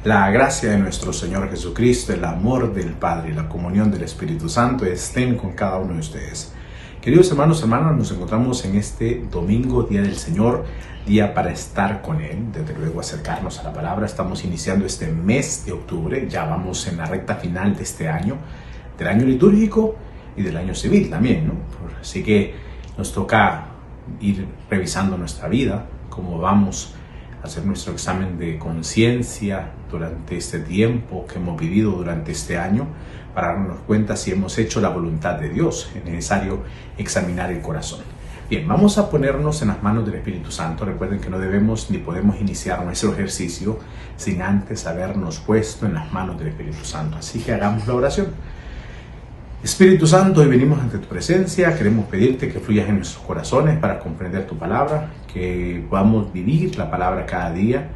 La gracia de nuestro Señor Jesucristo, el amor del Padre y la comunión del Espíritu Santo estén con cada uno de ustedes. Queridos hermanos, hermanas, nos encontramos en este domingo, Día del Señor, día para estar con Él, desde luego acercarnos a la palabra. Estamos iniciando este mes de octubre, ya vamos en la recta final de este año, del año litúrgico y del año civil también, ¿no? Así que nos toca ir revisando nuestra vida, cómo vamos a hacer nuestro examen de conciencia durante este tiempo que hemos vivido durante este año, para darnos cuenta si hemos hecho la voluntad de Dios. Es necesario examinar el corazón. Bien, vamos a ponernos en las manos del Espíritu Santo. Recuerden que no debemos ni podemos iniciar nuestro ejercicio sin antes habernos puesto en las manos del Espíritu Santo. Así que hagamos la oración. Espíritu Santo, hoy venimos ante tu presencia. Queremos pedirte que fluyas en nuestros corazones para comprender tu palabra, que podamos vivir la palabra cada día,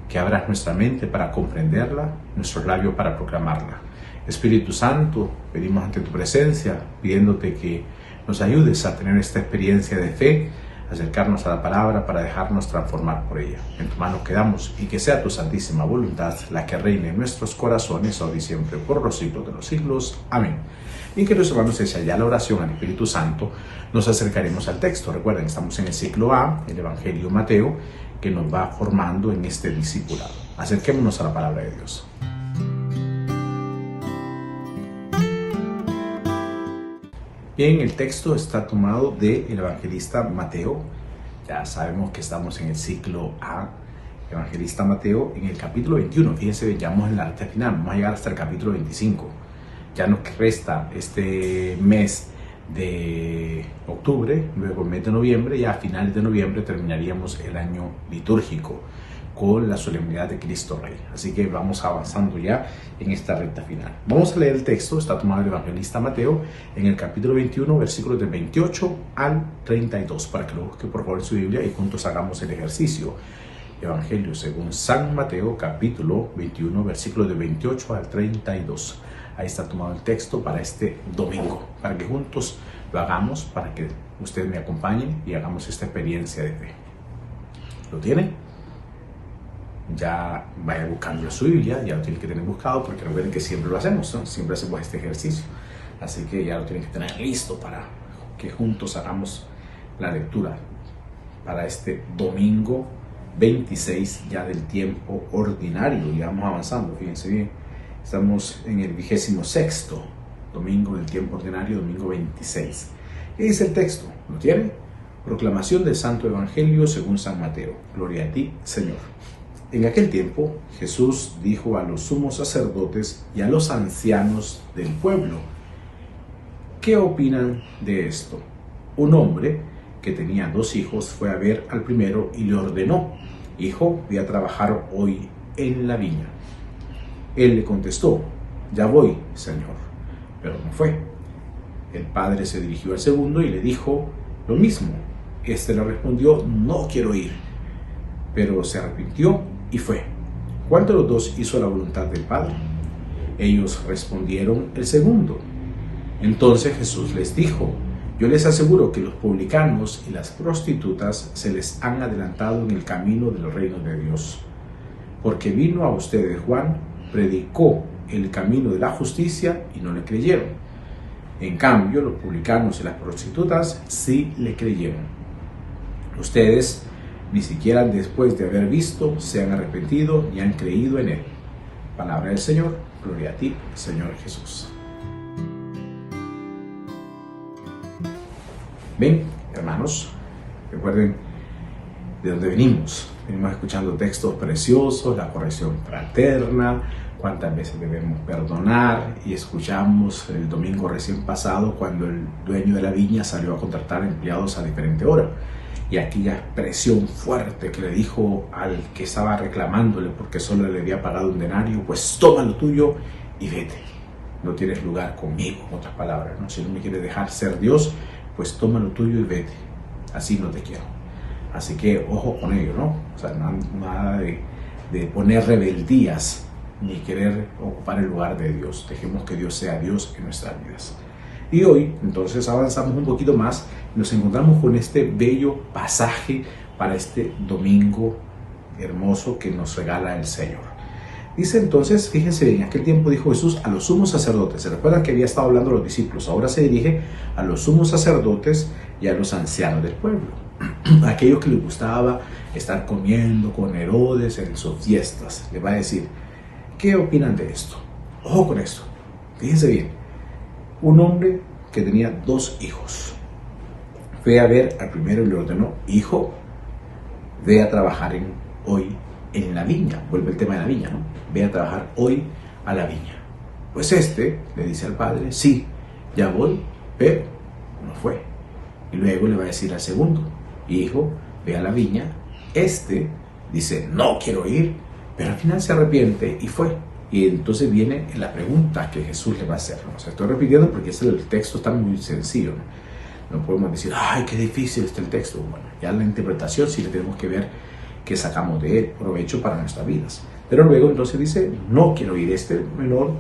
que abras nuestra mente para comprenderla, nuestros labios para proclamarla. Espíritu Santo, venimos ante tu presencia pidiéndote que nos ayudes a tener esta experiencia de fe, acercarnos a la palabra para dejarnos transformar por ella. En tus manos quedamos, y que sea tu santísima voluntad la que reine en nuestros corazones, ahora y siempre, por los siglos de los siglos. Amén. Y queridos hermanos, hecha ya la oración al Espíritu Santo, nos acercaremos al texto. Recuerden, estamos en el ciclo A, el Evangelio de Mateo, que nos va formando en este discipulado. Acerquémonos a la palabra de Dios. Bien, el texto está tomado del evangelista Mateo. Ya sabemos que estamos en el ciclo A, evangelista Mateo, en el capítulo 21. Fíjense, ya vamos en la recta final, vamos a llegar hasta el capítulo 25. Ya nos resta este mes de octubre, luego el mes de noviembre, y a finales de noviembre terminaríamos el año litúrgico con la solemnidad de Cristo Rey. Así que vamos avanzando ya en esta recta final. Vamos a leer el texto, está tomado del evangelista Mateo, en el capítulo 21, versículos del 28 al 32, para que lo busque por favor en su Biblia y juntos hagamos el ejercicio. Evangelio según San Mateo, capítulo 21, versículos del 28 al 32. Ahí está tomado el texto para este domingo, para que juntos lo hagamos, para que usted me acompañe y hagamos esta experiencia de fe. ¿Lo tiene? Ya vaya buscando su Biblia, ya lo tiene que tener buscado, porque recuerden que siempre lo hacemos, ¿no? Siempre hacemos este ejercicio. Así que ya lo tienen que tener listo para que juntos hagamos la lectura para este domingo 26 ya del tiempo ordinario. Ya vamos avanzando, fíjense bien. Estamos en el 26º domingo del tiempo ordinario, domingo 26. ¿Qué dice el texto? ¿Lo tiene? Proclamación del Santo Evangelio según San Mateo. Gloria a ti, Señor. En aquel tiempo, Jesús dijo a los sumos sacerdotes y a los ancianos del pueblo: ¿qué opinan de esto? Un hombre que tenía 2 hijos fue a ver al primero y le ordenó: hijo, ve a trabajar hoy en la viña. Él le contestó: ya voy, Señor. Pero no fue. El padre se dirigió al segundo y le dijo lo mismo. Este le respondió: no quiero ir. Pero se arrepintió y fue. ¿Cuál de los 2 hizo la voluntad del Padre? Ellos respondieron: el segundo. Entonces Jesús les dijo: yo les aseguro que los publicanos y las prostitutas se les han adelantado en el camino del reino de Dios. Porque vino a ustedes Juan, predicó el camino de la justicia y no le creyeron. En cambio, los publicanos y las prostitutas sí le creyeron. Ustedes ni siquiera después de haber visto se han arrepentido ni han creído en él. Palabra del Señor. Gloria a ti, Señor Jesús. Bien, hermanos, recuerden de dónde venimos. Venimos escuchando textos preciosos, la corrección fraterna, cuántas veces debemos perdonar, y escuchamos el domingo recién pasado cuando el dueño de la viña salió a contratar empleados a diferente hora. Y aquella expresión fuerte que le dijo al que estaba reclamándole porque solo le había pagado un denario: pues toma lo tuyo y vete. No tienes lugar conmigo, en otras palabras, ¿no? Si no me quieres dejar ser Dios, pues toma lo tuyo y vete. Así no te quiero. Así que ojo con ello, ¿no? O sea, nada de poner rebeldías ni querer ocupar el lugar de Dios. Dejemos que Dios sea Dios en nuestras vidas. Y hoy, entonces, avanzamos un poquito más y nos encontramos con este bello pasaje para este domingo hermoso que nos regala el Señor. Dice entonces, fíjense bien, en aquel tiempo dijo Jesús a los sumos sacerdotes. Se recuerdan que había estado hablando a los discípulos, ahora se dirige a los sumos sacerdotes y a los ancianos del pueblo. Aquellos que les gustaba estar comiendo con Herodes en sus fiestas. Les va a decir, ¿qué opinan de esto? Ojo con esto, fíjense bien. Un hombre que tenía 2 hijos fue a ver al primero y le ordenó, hijo, ve a trabajar hoy en la viña. Vuelve el tema de la viña, ¿no? Ve a trabajar hoy a la viña. Pues le dice al padre, sí, ya voy, pero no fue. Y luego le va a decir al segundo, hijo, ve a la viña. Dice, no quiero ir, pero al final se arrepiente y fue. Y entonces viene la pregunta que Jesús le va a hacer, ¿no? O sea, estoy repitiendo porque el texto está muy sencillo, ¿no? No podemos decir, ay, qué difícil está el texto. Bueno, ya la interpretación sí le tenemos que ver qué sacamos de él, provecho para nuestras vidas. Pero luego entonces dice, no quiero ir menor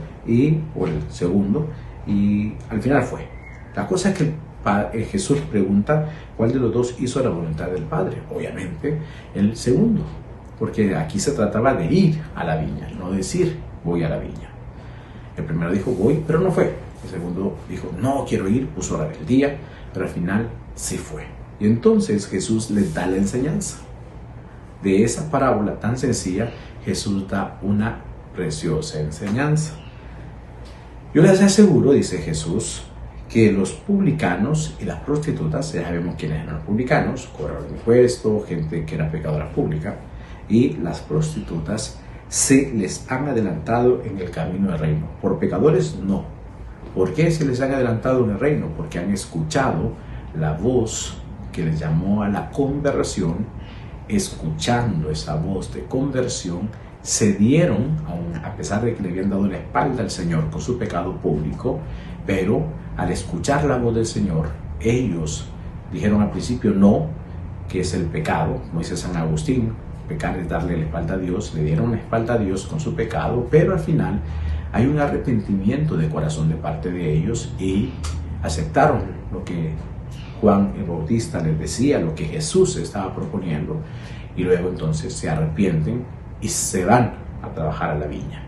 o el segundo, y al final fue. La cosa es que Jesús pregunta cuál de los 2 hizo la voluntad del Padre. Obviamente el segundo, porque aquí se trataba de ir a la viña, no decir voy a la viña. El primero dijo voy, pero no fue. El segundo dijo no quiero ir, puso la rebeldía, pero al final sí fue. Y entonces Jesús les da la enseñanza. De esa parábola tan sencilla, Jesús da una preciosa enseñanza. Yo les aseguro, dice Jesús, que los publicanos y las prostitutas, ya sabemos quiénes eran los publicanos, cobradores de impuestos, gente que era pecadora pública, y las prostitutas se les han adelantado en el camino del reino. Por pecadores, no. ¿Por qué se les han adelantado en el reino? Porque han escuchado la voz que les llamó a la conversión. Escuchando esa voz de conversión, se dieron, a pesar de que le habían dado la espalda al Señor con su pecado público, pero al escuchar la voz del Señor, ellos dijeron al principio no, que es el pecado, como dice San Agustín, pecar es darle la espalda a Dios, le dieron la espalda a Dios con su pecado, pero al final hay un arrepentimiento de corazón de parte de ellos y aceptaron lo que Juan el Bautista les decía, lo que Jesús estaba proponiendo, y luego entonces se arrepienten y se van a trabajar a la viña.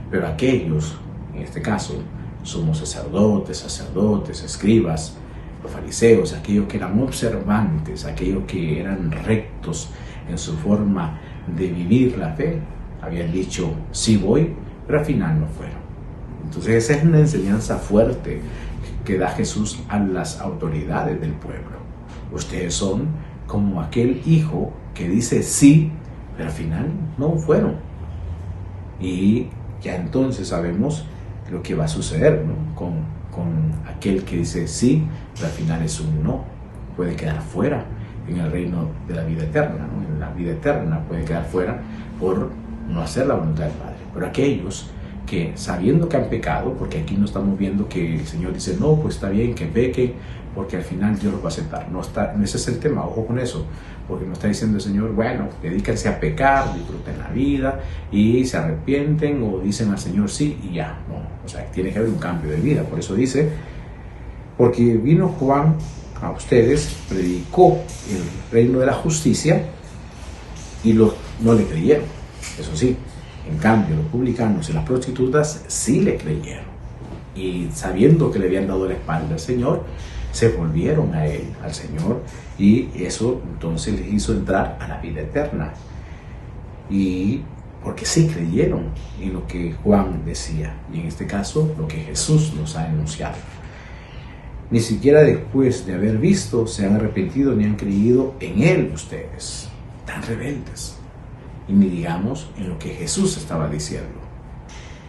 Pero aquellos, en este caso, somos sacerdotes, escribas, los fariseos, aquellos que eran observantes, aquellos que eran rectos en su forma de vivir la fe, habían dicho sí voy, pero al final no fueron. Entonces esa es una enseñanza fuerte que da Jesús a las autoridades del pueblo. Ustedes son como aquel hijo que dice sí, pero al final no fueron. Y ya entonces sabemos lo que va a suceder, ¿no? con aquel que dice sí, pero al final es un no. Puede quedar fuera en el reino de la vida eterna, ¿no? En la vida eterna puede quedar fuera por no hacer la voluntad del Padre. Pero aquellos que sabiendo que han pecado, porque aquí no estamos viendo que el Señor dice, no, pues está bien que pequen, porque al final Dios los va a aceptar. No está, ese es el tema, ojo con eso, porque no está diciendo el Señor, bueno, dedíquense a pecar, disfruten la vida y se arrepienten o dicen al Señor sí y ya. No, o sea, tiene que haber un cambio de vida. Por eso dice, porque vino Juan a ustedes, predicó el reino de la justicia y no le creyeron, eso sí. En cambio, los publicanos y las prostitutas sí le creyeron. Y sabiendo que le habían dado la espalda al Señor, se volvieron a Él, al Señor, y eso entonces les hizo entrar a la vida eterna. Y porque sí creyeron en lo que Juan decía, y en este caso, lo que Jesús nos ha anunciado. Ni siquiera después de haber visto se han arrepentido ni han creído en Él ustedes, tan rebeldes. Y ni digamos en lo que Jesús estaba diciendo.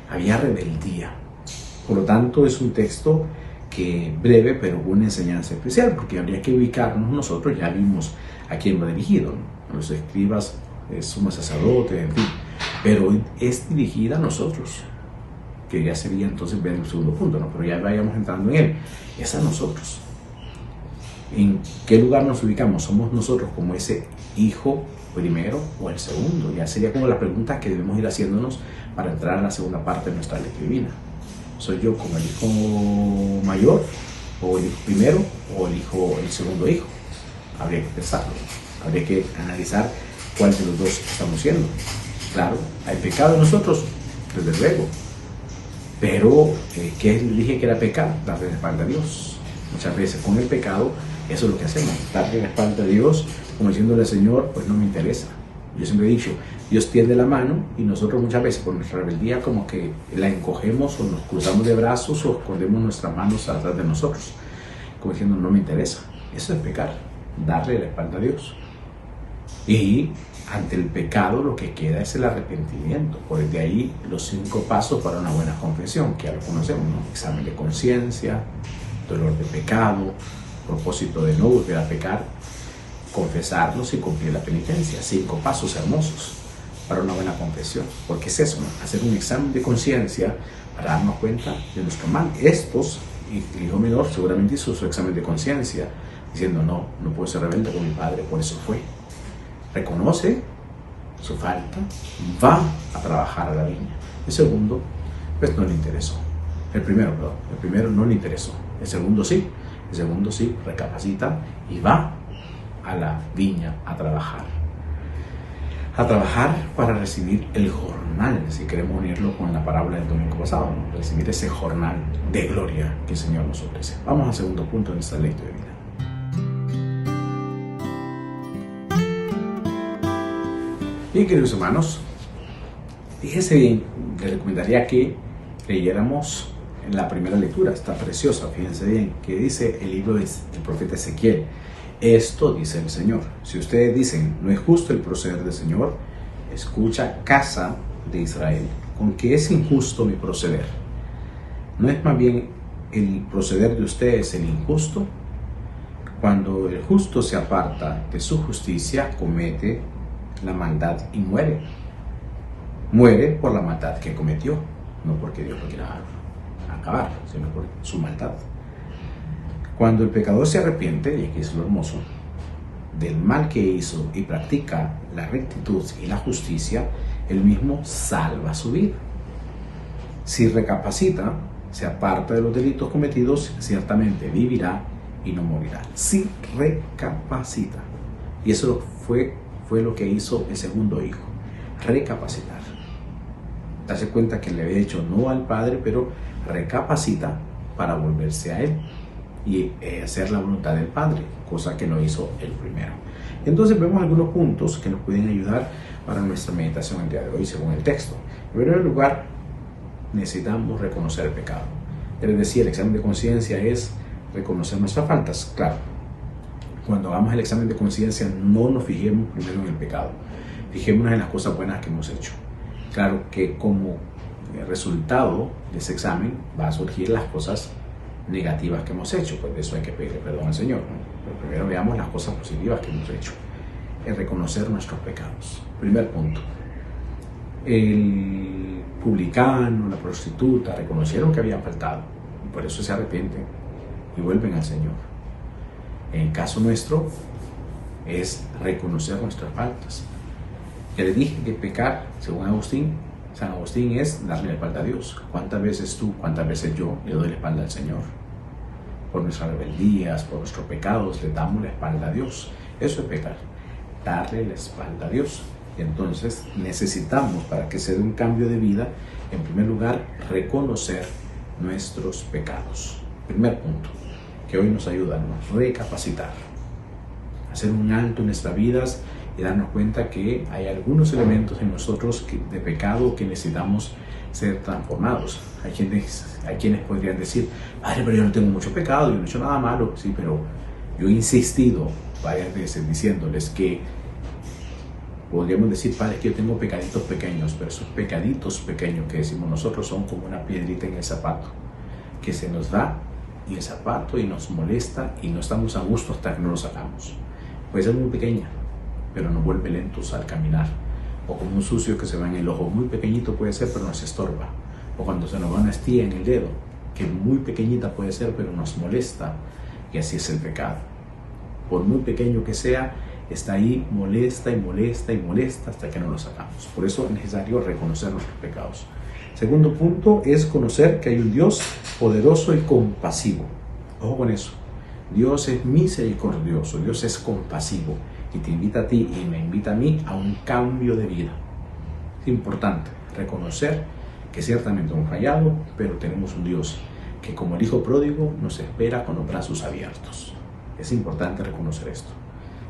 Había rebeldía. Por lo tanto, es un texto que breve, pero una enseñanza especial, porque habría que ubicarnos nosotros, ya vimos a quién va dirigido, ¿no? A los escribas, sumos sacerdotes, en fin, pero es dirigida a nosotros, que ya sería entonces ver el segundo punto, ¿no? Pero ya vayamos entrando en él, es a nosotros. ¿En qué lugar nos ubicamos? ¿Somos nosotros como ese hijo primero o el segundo? Ya sería como la pregunta que debemos ir haciéndonos para entrar a la segunda parte de nuestra lectura divina. ¿Soy yo como el hijo mayor, o el hijo primero, o el segundo hijo? Habría que pensarlo, habría que analizar cuál de los dos estamos siendo. Claro, ¿hay pecado en nosotros? desde luego. Pero, ¿qué le dije que era pecar? Darle la espalda a Dios. Muchas veces con el pecado, eso es lo que hacemos, darle la espalda a Dios, como diciéndole al Señor, pues no me interesa. Yo siempre he dicho, Dios tiende la mano y nosotros muchas veces por nuestra rebeldía como que la encogemos o nos cruzamos de brazos o escondemos nuestras manos atrás de nosotros, como diciendo, no me interesa. Eso es pecar, darle la espalda a Dios. Y ante el pecado lo que queda es el arrepentimiento. Por de ahí los 5 pasos para una buena confesión, que ya lo conocemos, ¿no? Examen de conciencia, dolor de pecado, propósito de no volver a pecar, confesarnos y cumplir la penitencia. 5 pasos hermosos para una buena confesión. Porque es eso, ¿no? Hacer un examen de conciencia para darnos cuenta de nuestro mal. Estos, y el hijo menor seguramente hizo su examen de conciencia, diciendo, no puedo ser rebelde con mi padre, por eso fue. Reconoce su falta, va a trabajar a la viña. El segundo, pues no le interesó. El primero no le interesó. El segundo sí, recapacita y va a la viña a trabajar. A trabajar para recibir el jornal, si queremos unirlo con la parábola del domingo pasado, ¿no? Recibir ese jornal de gloria que el Señor nos ofrece. Vamos al segundo punto de esta lectura de vida. Bien, queridos hermanos, fíjese bien, les recomendaría que leyéramos en la primera lectura, está preciosa, fíjense bien, que dice el libro del profeta Ezequiel. Esto dice el Señor. Si ustedes dicen, no es justo el proceder del Señor, escucha, casa de Israel, con que es injusto mi proceder. ¿No es más bien el proceder de ustedes el injusto? Cuando el justo se aparta de su justicia, comete la maldad y muere. Muere por la maldad que cometió, no porque Dios lo quiera acabar, sino por su maldad. Cuando el pecador se arrepiente, y aquí es lo hermoso, del mal que hizo y practica la rectitud y la justicia, él mismo salva su vida. Si recapacita, se aparta de los delitos cometidos, ciertamente vivirá y no morirá. Si recapacita. Y eso fue lo que hizo el segundo hijo, recapacitar. Darse cuenta que le había hecho no al padre, pero recapacita para volverse a él y hacer la voluntad del padre, cosa que no hizo el primero. Entonces vemos algunos puntos que nos pueden ayudar para nuestra meditación el día de hoy según el texto. En primer lugar, necesitamos reconocer el pecado. Es decir, el examen de conciencia es reconocer nuestras faltas. Claro, cuando hagamos el examen de conciencia no nos fijemos primero en el pecado, fijémonos en las cosas buenas que hemos hecho. Claro que como resultado de ese examen va a surgir las cosas negativas que hemos hecho, pues de eso hay que pedirle perdón al Señor, ¿no? Pero primero veamos las cosas positivas que hemos hecho, es reconocer nuestros pecados. Primer punto, el publicano, la prostituta reconocieron que habían faltado y por eso se arrepienten y vuelven al Señor. En el caso nuestro es reconocer nuestras faltas. Ya les dije que pecar, según San Agustín, es darle la espalda a Dios. ¿Cuántas veces tú, cuántas veces yo le doy la espalda al Señor? Por nuestras rebeldías, por nuestros pecados, le damos la espalda a Dios. Eso es pecar, darle la espalda a Dios. Entonces necesitamos, para que se dé un cambio de vida, en primer lugar, reconocer nuestros pecados. Primer punto, que hoy nos ayuda a recapacitar, hacer un alto en nuestras vidas y darnos cuenta que hay algunos elementos en nosotros de pecado que necesitamos ser transformados. Hay quienes podrían decir, padre, pero yo no tengo mucho pecado, yo no he hecho nada malo. Sí, pero yo he insistido varias veces diciéndoles que podríamos decir, padre, que yo tengo pecaditos pequeños, pero esos pecaditos pequeños que decimos nosotros son como una piedrita en el zapato, que se nos da en el zapato y nos molesta y no estamos a gusto hasta que no lo sacamos. Puede ser muy pequeña, pero nos vuelve lentos al caminar. O como un sucio que se va en el ojo, muy pequeñito puede ser, pero nos estorba. O cuando se nos va una estilla en el dedo, que muy pequeñita puede ser, pero nos molesta. Y así es el pecado. Por muy pequeño que sea, está ahí, molesta y molesta y molesta hasta que no lo sacamos. Por eso es necesario reconocer nuestros pecados. Segundo punto es conocer que hay un Dios poderoso y compasivo. Ojo con eso. Dios es misericordioso, Dios es compasivo y te invita a ti y me invita a mí a un cambio de vida. Es importante reconocer que ciertamente hemos fallado, pero tenemos un Dios que, como el Hijo pródigo, nos espera con los brazos abiertos. Es importante reconocer esto,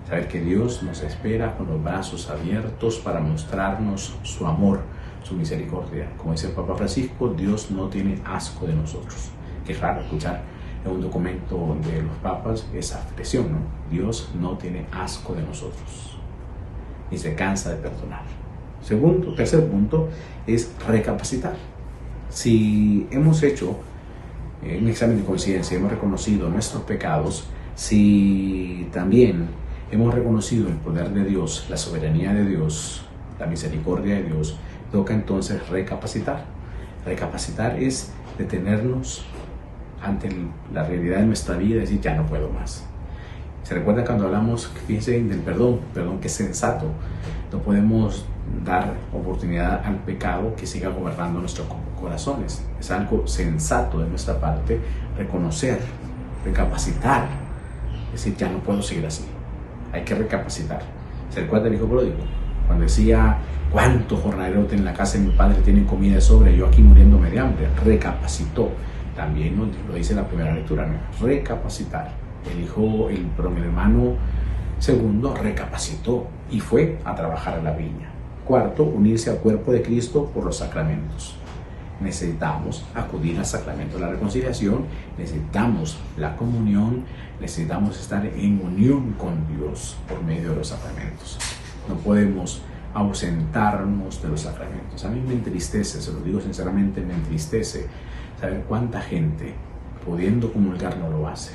saber que Dios nos espera con los brazos abiertos para mostrarnos su amor, su misericordia. Como dice el Papa Francisco, Dios no tiene asco de nosotros. Que es raro escuchar en un documento de los papas esa expresión, ¿no? Dios no tiene asco de nosotros, ni se cansa de perdonar. Tercer punto es recapacitar. Si hemos hecho un examen de conciencia, hemos reconocido nuestros pecados, si también hemos reconocido el poder de Dios, la soberanía de Dios, la misericordia de Dios, toca entonces recapacitar. Recapacitar es detenernos ante la realidad de nuestra vida y decir, ya no puedo más. Se recuerda cuando hablamos, fíjense, del perdón que es sensato. No podemos dar oportunidad al pecado que siga gobernando nuestros corazones. Es algo sensato de nuestra parte reconocer, recapacitar, decir, ya no puedo seguir así. Hay que recapacitar. ¿Se recuerda el Hijo pródigo? Cuando decía, ¿cuántos jornaleros en la casa de mi padre tienen comida de sobra y yo aquí muriéndome de hambre? Recapacitó. También lo dice la primera lectura, ¿no? Recapacitar. El hermano segundo recapacitó y fue a trabajar a la viña. Cuarto, unirse al cuerpo de Cristo por los sacramentos. Necesitamos acudir al sacramento de la reconciliación, necesitamos la comunión, necesitamos estar en unión con Dios por medio de los sacramentos. No podemos ausentarnos de los sacramentos. A mí me entristece, se lo digo sinceramente, me entristece saber cuánta gente, pudiendo comulgar, no lo hace.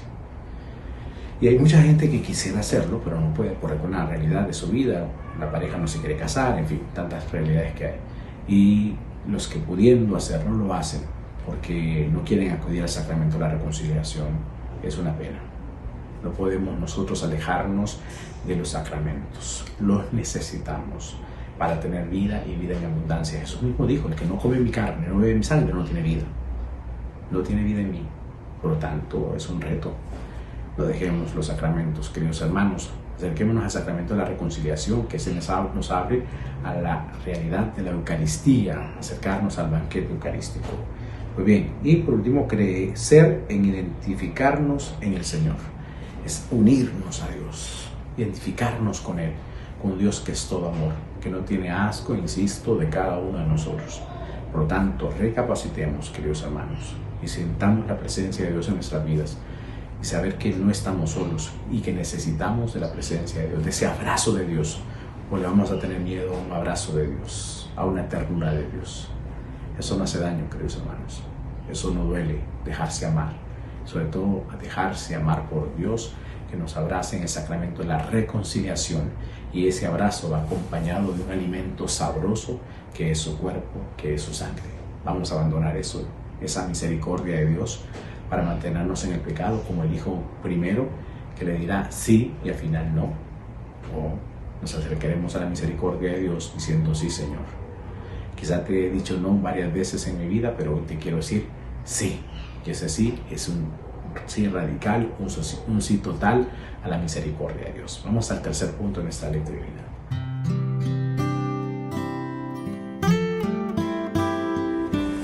Y hay mucha gente que quisiera hacerlo, pero no puede por alguna realidad de su vida. La pareja no se quiere casar, en fin, tantas realidades que hay. Y los que pudiendo hacerlo lo hacen porque no quieren acudir al sacramento de la reconciliación. Es una pena. No podemos nosotros alejarnos de los sacramentos. Los necesitamos para tener vida y vida en abundancia. Jesús mismo dijo, el que no come mi carne, no bebe mi sangre, no tiene vida. No tiene vida en mí. Por lo tanto, es un reto. No dejemos los sacramentos, queridos hermanos. Acerquémonos al sacramento de la reconciliación, que nos abre a la realidad de la Eucaristía, acercarnos al banquete eucarístico. Muy bien, y por último, crecer en identificarnos en el Señor. Es unirnos a Dios, identificarnos con Él, con Dios que es todo amor, que no tiene asco, insisto, de cada uno de nosotros. Por lo tanto, recapacitemos, queridos hermanos, y sintamos la presencia de Dios en nuestras vidas. Y saber que no estamos solos y que necesitamos de la presencia de Dios, de ese abrazo de Dios, o le vamos a tener miedo a un abrazo de Dios, a una ternura de Dios. Eso no hace daño, queridos hermanos. Eso no duele, dejarse amar. Sobre todo a dejarse amar por Dios, que nos abrace en el sacramento de la reconciliación. Y ese abrazo va acompañado de un alimento sabroso, que es su cuerpo, que es su sangre. Vamos a abandonar eso, esa misericordia de Dios, para mantenernos en el pecado, como el Hijo primero, que le dirá sí y al final no. O nos acercaremos a la misericordia de Dios diciendo sí, Señor. Quizá te he dicho no varias veces en mi vida, pero hoy te quiero decir sí. Y ese sí es un sí radical, un sí total a la misericordia de Dios. Vamos al tercer punto en esta lectura divina.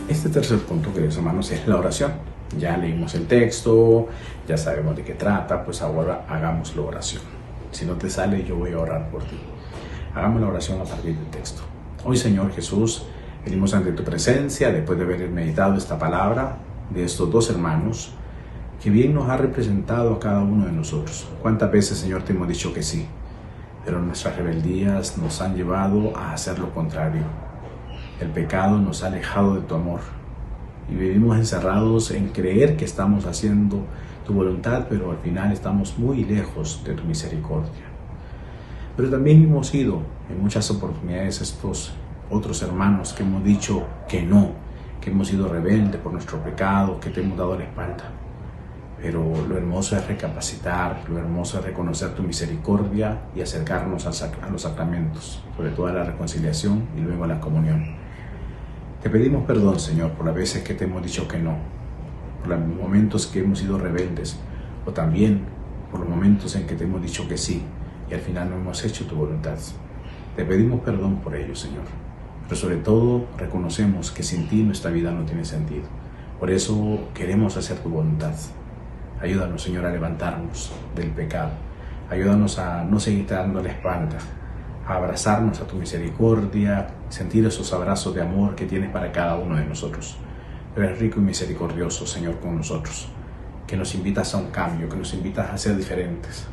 Este tercer punto, queridos hermanos, es la oración. Ya leímos el texto, ya sabemos de qué trata, pues ahora hagamos la oración. Si no te sale, yo voy a orar por ti. Hagamos la oración a partir del texto. Hoy, Señor Jesús, venimos ante tu presencia después de haber meditado esta palabra de estos dos hermanos que bien nos ha representado a cada uno de nosotros. ¿Cuántas veces, Señor, te hemos dicho que sí? Pero nuestras rebeldías nos han llevado a hacer lo contrario. El pecado nos ha alejado de tu amor. Y vivimos encerrados en creer que estamos haciendo tu voluntad, pero al final estamos muy lejos de tu misericordia. Pero también hemos sido en muchas oportunidades estos otros hermanos que hemos dicho que no, que hemos sido rebeldes por nuestro pecado, que te hemos dado la espalda. Pero lo hermoso es recapacitar, lo hermoso es reconocer tu misericordia y acercarnos a los sacramentos, sobre todo a la reconciliación y luego a la comunión. Te pedimos perdón, Señor, por las veces que te hemos dicho que no, por los momentos que hemos sido rebeldes, o también por los momentos en que te hemos dicho que sí, y al final no hemos hecho tu voluntad. Te pedimos perdón por ello, Señor. pero sobre todo reconocemos que sin ti nuestra vida no tiene sentido. Por eso queremos hacer tu voluntad. Ayúdanos, Señor, a levantarnos del pecado. Ayúdanos a no seguir dando la espalda, a abrazarnos a tu misericordia, sentir esos abrazos de amor que tienes para cada uno de nosotros. Tú eres rico y misericordioso, Señor, con nosotros, que nos invitas a un cambio, que nos invitas a ser diferentes,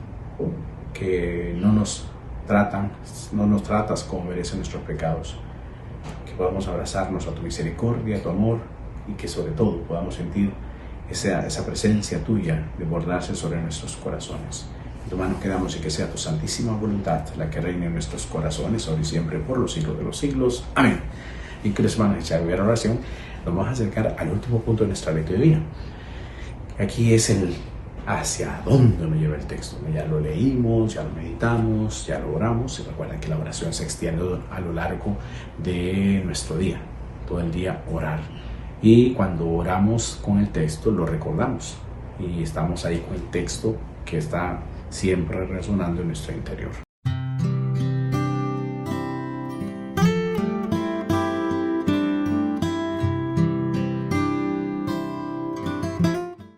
que no nos tratas como merecen nuestros pecados, que podamos abrazarnos a tu misericordia, a tu amor, y que sobre todo podamos sentir esa presencia tuya desbordarse sobre nuestros corazones. En tu mano quedamos y que sea tu santísima voluntad la que reine en nuestros corazones, ahora y siempre, por los siglos de los siglos. Amén. Y que les van a echar la oración. Nos vamos a acercar al último punto de nuestra lectura divina. Aquí es el hacia dónde nos lleva el texto. Ya lo leímos, ya lo meditamos, ya lo oramos. Y recuerden que la oración se extiende a lo largo de nuestro día. Todo el día orar. Y cuando oramos con el texto, lo recordamos. Y estamos ahí con el texto que está siempre resonando en nuestro interior.